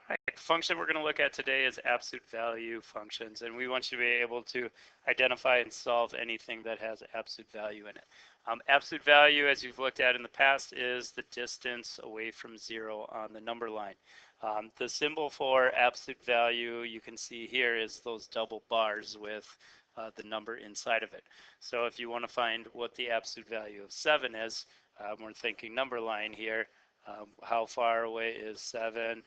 Right. The function we're going to look at today is absolute value functions, and we want you to be able to identify and solve anything that has absolute value in it. Absolute value, as you've looked at in the past, is the distance away from zero on the number line. The symbol for absolute value you can see here is those double bars with the number inside of it. So if you want to find what the absolute value of 7 is, we're thinking number line here. How far away is 7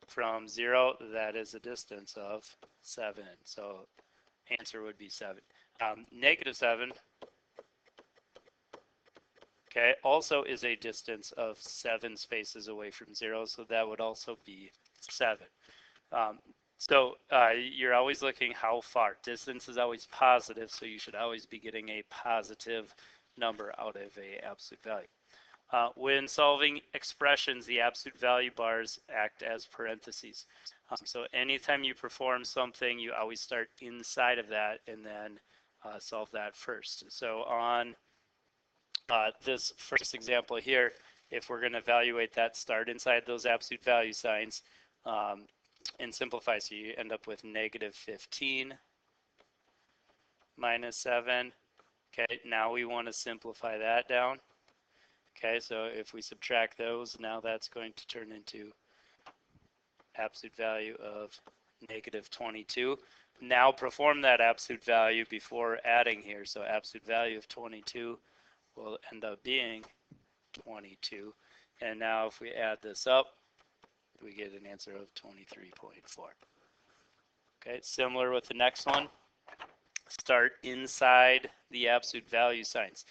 from 0? That is a distance of 7. So answer would be 7. Negative 7, okay, also is a distance of 7 spaces away from 0, so that would also be 7. You're always looking how far. Distance is always positive, so you should always be getting a positive number out of a absolute value. When solving expressions, the absolute value bars act as parentheses. So anytime you perform something, you always start inside of that and then solve that first. So on this first example here, if we're going to evaluate that, start inside those absolute value signs and simplify. So you end up with negative 15 minus 7. Okay, now we want to simplify that down. Okay, so if we subtract those, now that's going to turn into absolute value of negative 22. Now perform that absolute value before adding here. So absolute value of 22 will end up being 22. And now if we add this up, we get an answer of 23.4. Okay, similar with the next one. Start inside the absolute value signs.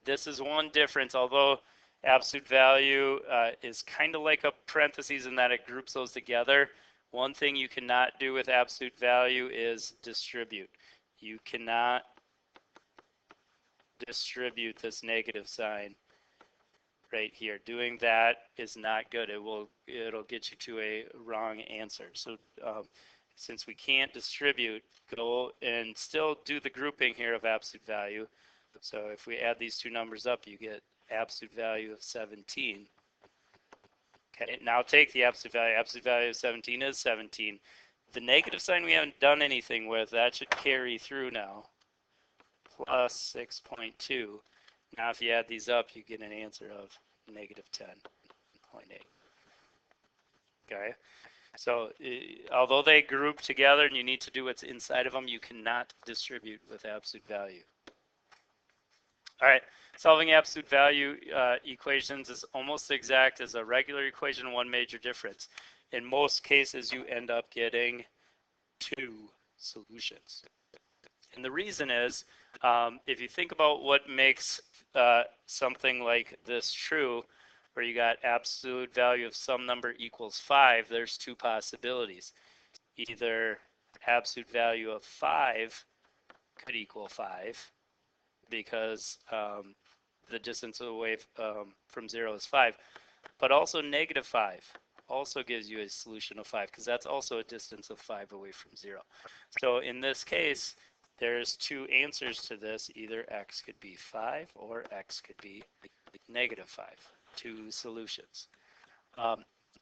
This is one difference, although absolute value is kind of like a parentheses in that it groups those together. One thing you cannot do with absolute value is distribute. You cannot distribute this negative sign right here. Doing that is not good. It'll get you to a wrong answer. So since we can't distribute, go and still do the grouping here of absolute value. So if we add these two numbers up, you get absolute value of 17. Okay, now take the absolute value. Absolute value of 17 is 17. The negative sign we haven't done anything with. That should carry through now. Plus 6.2. Now if you add these up, you get an answer of negative 10.8. Okay, so although they group together and you need to do what's inside of them, you cannot distribute with absolute value. All right, solving absolute value equations is almost exact as a regular equation, one major difference. In most cases, you end up getting 2 solutions. And the reason is, if you think about what makes something like this true, where you got absolute value of some number equals 5, there's 2 possibilities. Either absolute value of 5 could equal 5, because the distance away from 0 is 5, but also negative 5 also gives you a solution of 5, because that's also a distance of 5 away from 0. So in this case, there's 2 answers to this. Either x could be 5 or x could be negative 5. 2 solutions.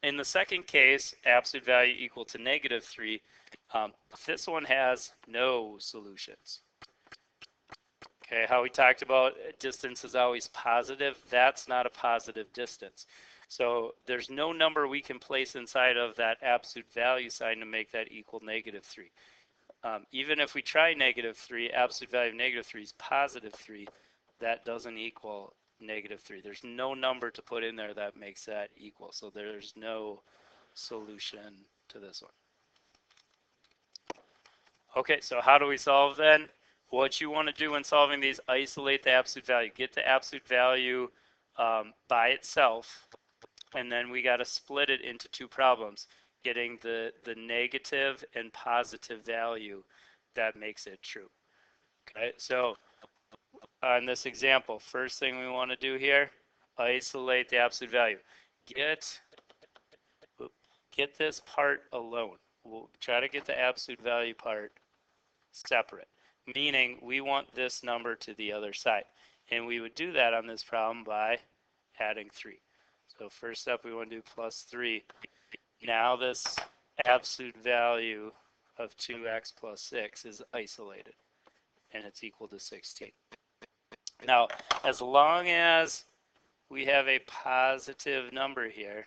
In the second case, absolute value equal to negative 3, this one has no solutions. Okay, how we talked about distance is always positive. That's not a positive distance. So there's no number we can place inside of that absolute value sign to make that equal negative 3. Even if we try negative 3, absolute value of negative 3 is positive 3. That doesn't equal negative 3. There's no number to put in there that makes that equal. So there's no solution to this one. Okay, so how do we solve then? What you want to do when solving these, isolate the absolute value. Get the absolute value by itself, and then we got to split it into 2 problems, getting the negative and positive value that makes it true. Okay, so on this example, first thing we want to do here, isolate the absolute value. Get this part alone. We'll try to get the absolute value part separate, meaning we want this number to the other side. And we would do that on this problem by adding 3. So first up, we want to do plus 3. Now this absolute value of 2x plus 6 is isolated, and it's equal to 16. Now, as long as we have a positive number here,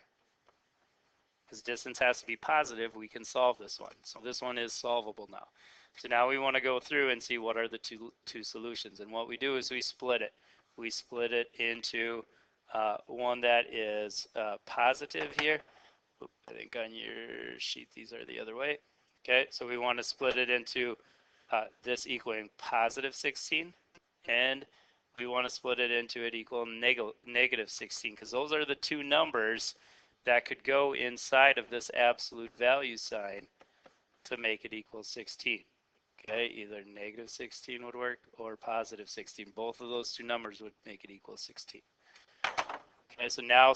because distance has to be positive, we can solve this one. So this one is solvable now. So now we want to go through and see what are the two solutions. And what we do is we split it. We split it into one that is positive here. Oop, I think on your sheet these are the other way. Okay, so we want to split it into this equaling positive 16, and we want to split it into it equal negative 16, because those are the two numbers that could go inside of this absolute value sign to make it equal 16. Okay, either negative 16 would work or positive 16. Both of those two numbers would make it equal 16. Okay, so now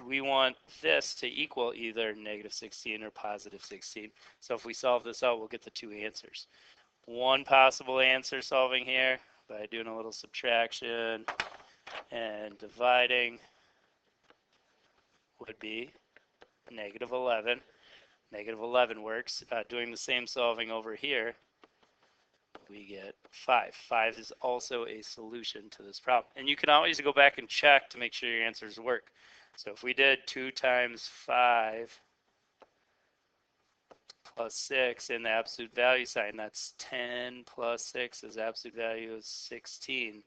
we want this to equal either negative 16 or positive 16. So if we solve this out, we'll get the two answers. One possible answer solving here by doing a little subtraction and dividing would be negative 11. Negative 11 works. Doing the same solving over here, we get 5. 5 is also a solution to this problem. And you can always go back and check to make sure your answers work. So if we did 2 times 5 plus 6 in the absolute value sign, that's 10 plus 6 is absolute value is 16.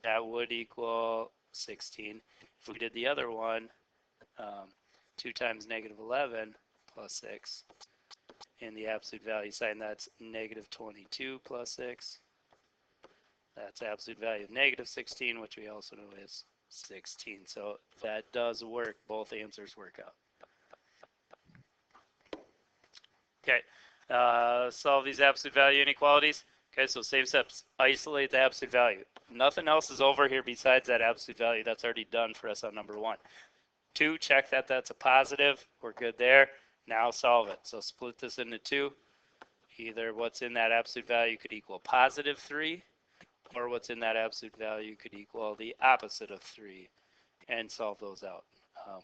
That would equal 16. If we did the other one, 2 times negative 11 plus 6 in the absolute value sign, that's negative 22 plus 6. That's absolute value of negative 16, which we also know is 16. So that does work. Both answers work out. Okay, solve these absolute value inequalities. Okay, so same steps. Isolate the absolute value. Nothing else is over here besides that absolute value. That's already done for us on number 1. 2, check that that's a positive. We're good there. Now solve it. So split this into 2. Either what's in that absolute value could equal positive 3, or what's in that absolute value could equal the opposite of 3, and solve those out.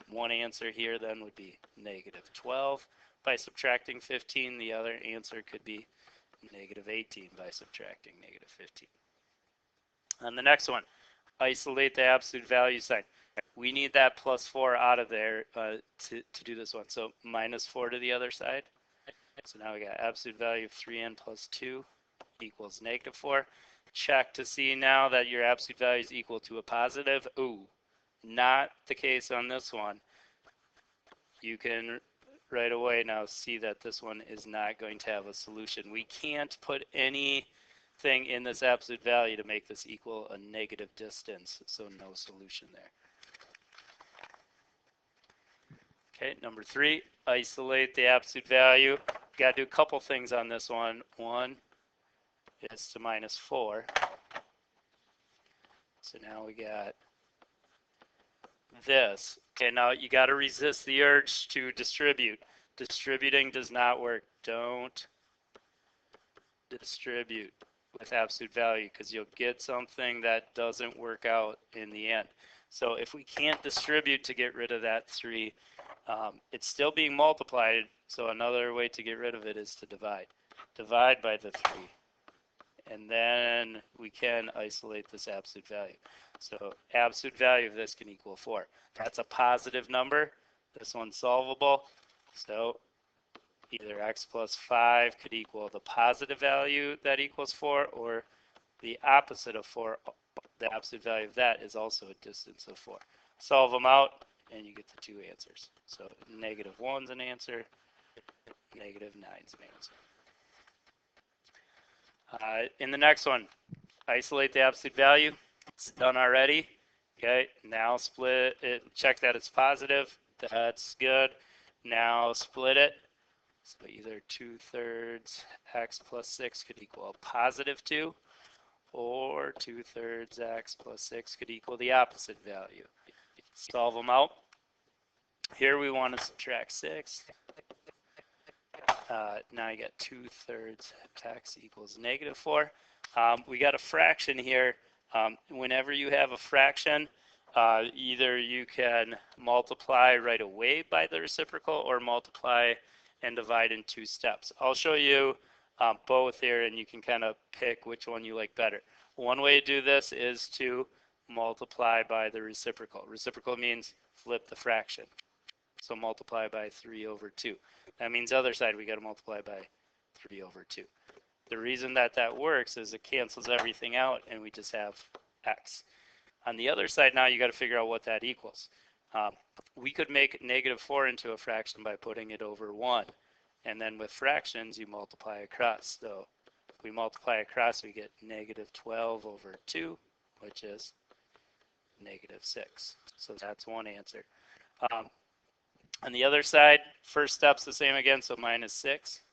One answer here then would be negative 12 by subtracting 15. The other answer could be negative 18 by subtracting negative 15. On the next one, isolate the absolute value sign. We need that plus 4 out of there to do this one. So minus 4 to the other side. So now we got absolute value of 3n plus 2 equals negative 4. Check to see now that your absolute value is equal to a positive. Ooh, not the case on this one. You can right away now see that this one is not going to have a solution. We can't put anything in this absolute value to make this equal a negative distance, so no solution there. Okay, number 3, isolate the absolute value. You got to do a couple things on this one. One is to minus 4. So now we got this. Okay, now you got to resist the urge to distribute. Distributing does not work. Don't distribute with absolute value because you'll get something that doesn't work out in the end. So if we can't distribute to get rid of that 3, it's still being multiplied. So another way to get rid of it is to divide. Divide by the 3. And then we can isolate this absolute value. So absolute value of this can equal 4. That's a positive number. This one's solvable. So either x plus 5 could equal the positive value that equals 4, or the opposite of 4, the absolute value of that is also a distance of 4. Solve them out, and you get the 2 answers. So negative 1's an answer, negative 9's an answer. In the next one, isolate the absolute value. It's done already. Okay, now split it. Check that it's positive. That's good. Now split it. So either 2/3 x plus 6 could equal positive 2, or 2/3 x plus 6 could equal the opposite value. Solve them out. Here we want to subtract 6. Now you got 2/3 x equals negative 4. We got a fraction here. Whenever you have a fraction, either you can multiply right away by the reciprocal or multiply and divide in 2 steps. I'll show you both here, and you can kind of pick which one you like better. One way to do this is to multiply by the reciprocal. Reciprocal means flip the fraction. So multiply by 3 over 2. That means the other side we got to multiply by 3 over 2. The reason that that works is it cancels everything out and we just have x. On the other side now you got to figure out what that equals. We could make -4 into a fraction by putting it over 1. And then with fractions you multiply across. So if we multiply across we get -12 over 2, which is -6. So that's one answer. On the other side, first step's the same again, so -6.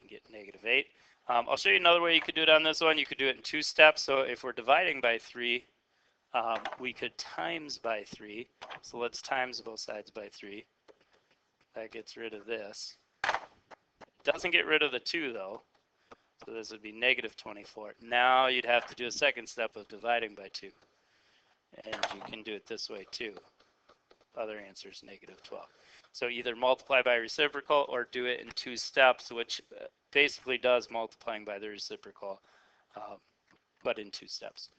You get -8. I'll show you another way you could do it on this one. You could do it in 2 steps. So if we're dividing by 3, we could times by 3. So let's times both sides by 3. That gets rid of this. It doesn't get rid of the 2 though. So this would be -24. Now you'd have to do a second step of dividing by 2. And you can do it this way too. Other answer is -12. So either multiply by reciprocal or do it in 2 steps, which basically does multiplying by the reciprocal, but in 2 steps.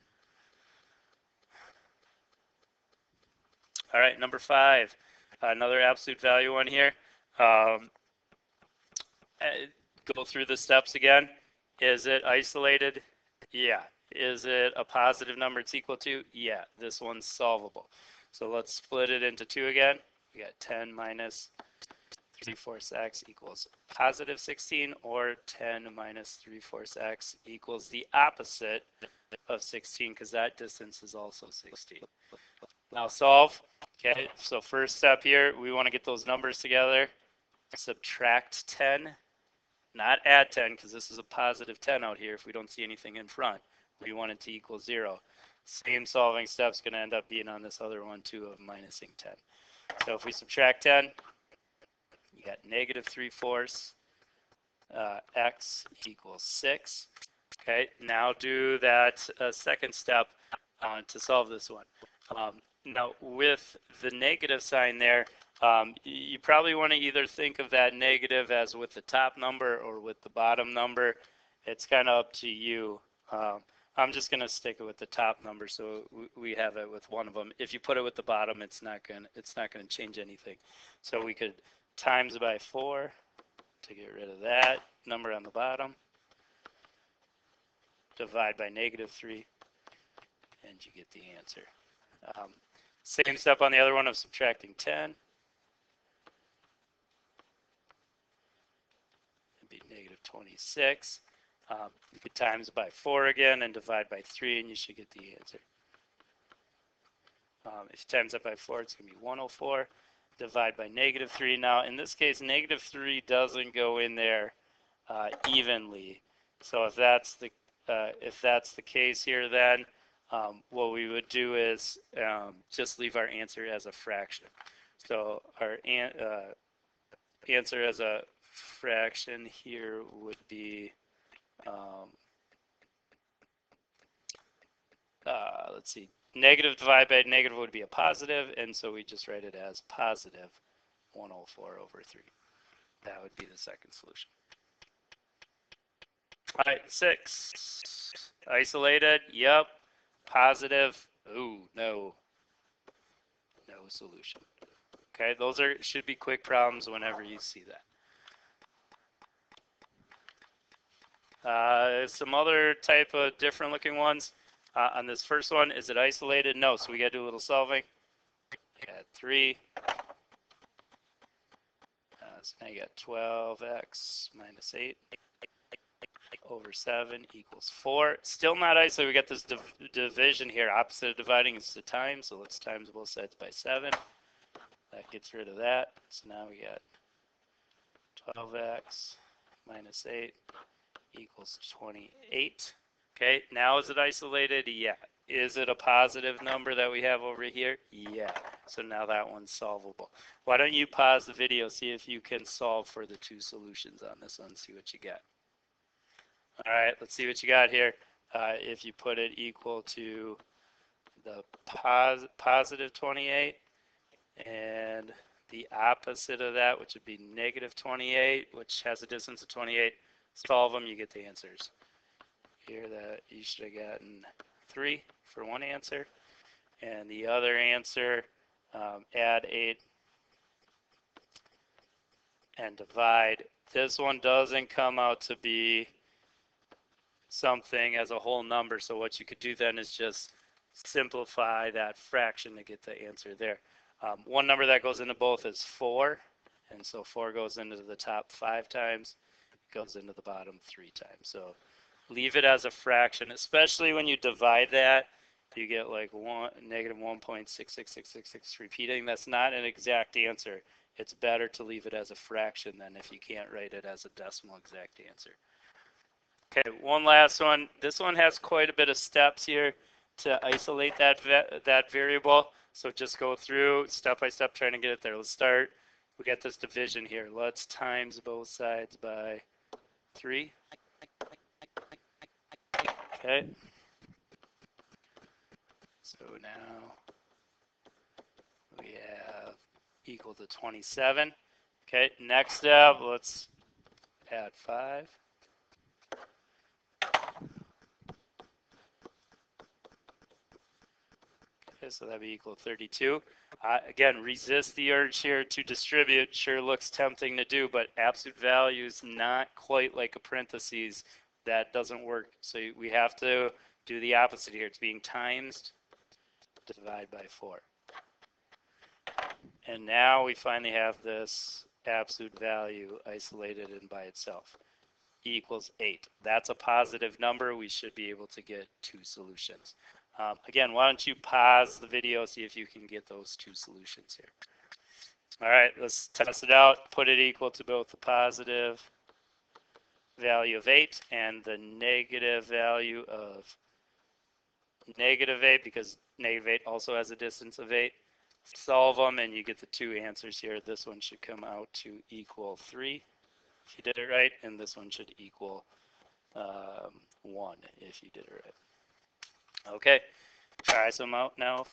All right, number 5, another absolute value one here. Go through the steps again. Is it isolated? Yeah. Is it a positive number it's equal to? Yeah, this one's solvable. So let's split it into 2 again. We got 10 minus 3/4 x equals positive 16, or 10 minus 3/4 x equals the opposite of 16, because that distance is also 16. Now solve. Okay, so first step here, we want to get those numbers together. Subtract 10, not add 10, because this is a positive 10 out here if we don't see anything in front. We want it to equal 0. Same solving step's going to end up being on this other one too, of minusing 10. So if we subtract 10, you got -3/4 x equals 6. Okay, now do that second step to solve this one. Now with the negative sign there, you probably want to either think of that negative as with the top number or with the bottom number. It's kind of up to you. I'm just going to stick it with the top number, so we have it with one of them. If you put it with the bottom, it's not going to change anything. So we could times by 4 to get rid of that number on the bottom. Divide by -3, and you get the answer. Same step on the other one of subtracting 10. It'd be -26. You could times by 4 again and divide by 3, and you should get the answer. If you times that by 4, it's going to be 104. Divide by -3. Now, in this case, -3 doesn't go in there evenly. So if that's the case here, then what we would do is just leave our answer as a fraction. So our answer as a fraction here would be let's see, negative divided by negative would be a positive, and so we just write it as positive 104 over 3. That would be the second solution. All right, 6. Isolated, yep. Positive, ooh, no. No solution. Okay, those should be quick problems whenever you see that. Some other type of different looking ones. On this first one, is it isolated? No, so we got to do a little solving. Got 3. So now you got 12x minus 8 over 7 equals 4. Still not isolated. We got this division here. Opposite of dividing is to times, so let's times both sides by 7. That gets rid of that. So now we got 12x minus 8 equals 28. Okay, now is it isolated? Yeah. Is it a positive number that we have over here? Yeah. So now that one's solvable. Why don't you pause the video, see if you can solve for the 2 solutions on this one, see what you get. All right, let's see what you got here. If you put it equal to the positive 28, and the opposite of that, which would be negative 28, which has a distance of 28. Solve them, you get the answers. Here that you should have gotten 3 for one answer, and the other answer, add 8 and divide. This one doesn't come out to be something as a whole number, so what you could do then is just simplify that fraction to get the answer there. One number that goes into both is 4, and so 4 goes into the top 5 times, goes into the bottom 3 times. So leave it as a fraction, especially when you divide that, you get like negative 1.66666 repeating. That's not an exact answer. It's better to leave it as a fraction than if you can't write it as a decimal exact answer. Okay, one last one. This one has quite a bit of steps here to isolate that variable. So just go through step by step trying to get it there. Let's start. We got this division here. Let's times both sides by 3. Okay. So now we have equal to 27. Okay, next step, let's add 5. Okay, so that'd be equal to 32. Again, resist the urge here to distribute. Sure looks tempting to do, but absolute value is not quite like a parentheses. That doesn't work. So we have to do the opposite here. It's being times, divide by 4. And now we finally have this absolute value isolated and by itself. E equals 8. That's a positive number. We should be able to get 2 solutions. Again, why don't you pause the video, see if you can get those 2 solutions here. All right, let's test it out. Put it equal to both the positive value of 8 and the negative value of negative 8, because negative 8 also has a distance of 8. Solve them, and you get the 2 answers here. This one should come out to equal 3 if you did it right, and this one should equal 1 if you did it right. Okay, try some out now